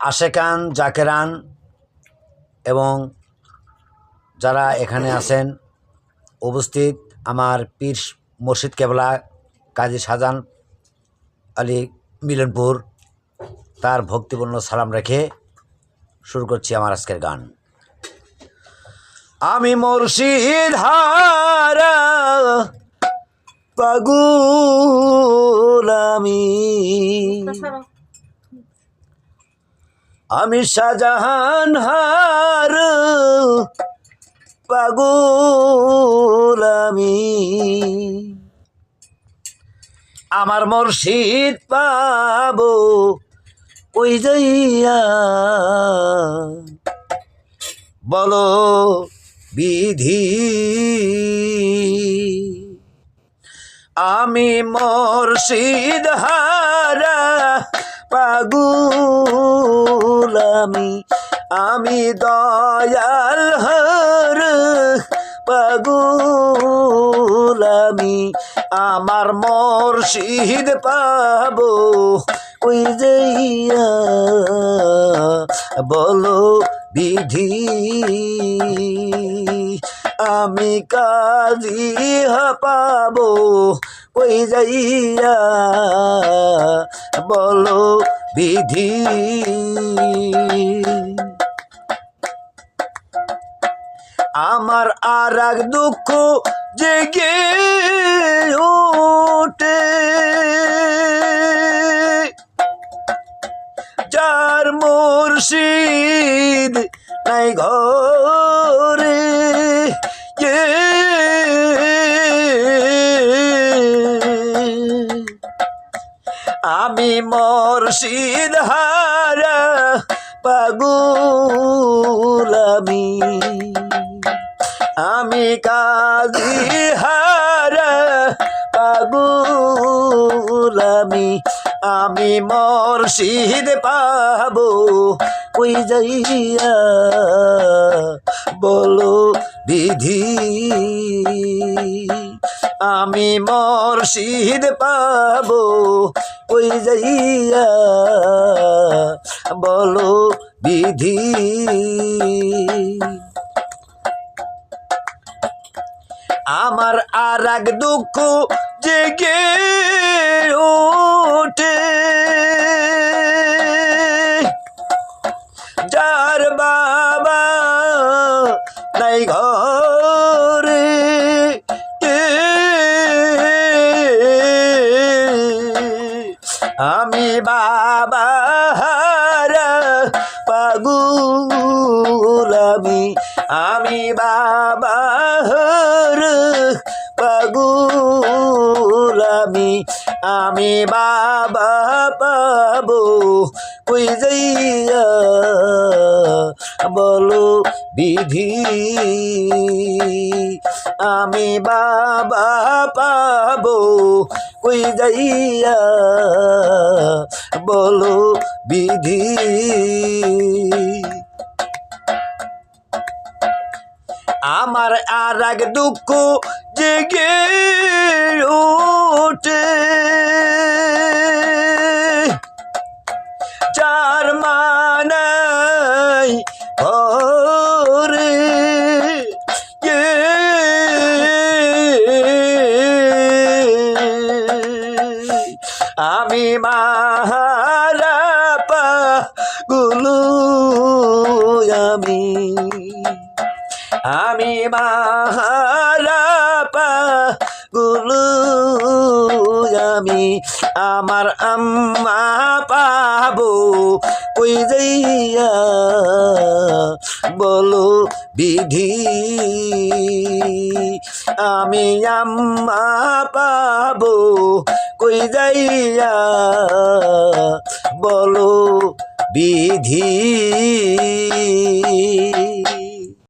আশেকান জাকেরান এবং যারা এখানে আছেন উপস্থিত আমার পীর মুর্শিদ কেবলা কাজী শাহজাহান আলী মিলনপুর তার ভক্তিপূর্ণ সালাম রেখে শুরু করছি আমার আজকের গান। আমি মুর্শিদ হারা পাগল আমি শাহজাহান হার পাগল আমার মুর্শিদ পাবো কই যাইয়া বলো বিধি। আমি মুর্শিদ হারা পাগল আমি দয়াল হার পাগল আমার মুর্শিদ পাবো ওই যাইয়া বলো বিধি। আমি কাজী পাবো ওই যাইয়া বলো বিধি। আমার আর এক দুঃখ জেগে ওঠে যার মুর্শিদ নাই ঘরে আমি মুর্শিদ হারা পাগল আমি কাজী হারা পাগল আমি মুর্শিদ পাবো ওই যাইয়া বলো বিধি। আমি মুর্শিদ পাবো ওই যাইয়া বলো বিধি। আমার আর এক দুঃখ জেগে ওঠে যার বাবা নাই ঘরে আমি বাবা হারা পাগল আমি বাবা হারা পাগল আমি বাবা পাবো কই যাইয়া বলো বিধি। আমি বাবা পাবো কই যাইয়া বলো বিধি। আমার আর এক দুঃখ জেগে ওঠে যার মানাই ঘরে আমি মাহারা পাগল আমি মাহারা পাগল আমার আম্মা পাবো কই যাইয়া বলো বিধি। আমি আম্মা পাবো কই যাইয়া বলো বিধি।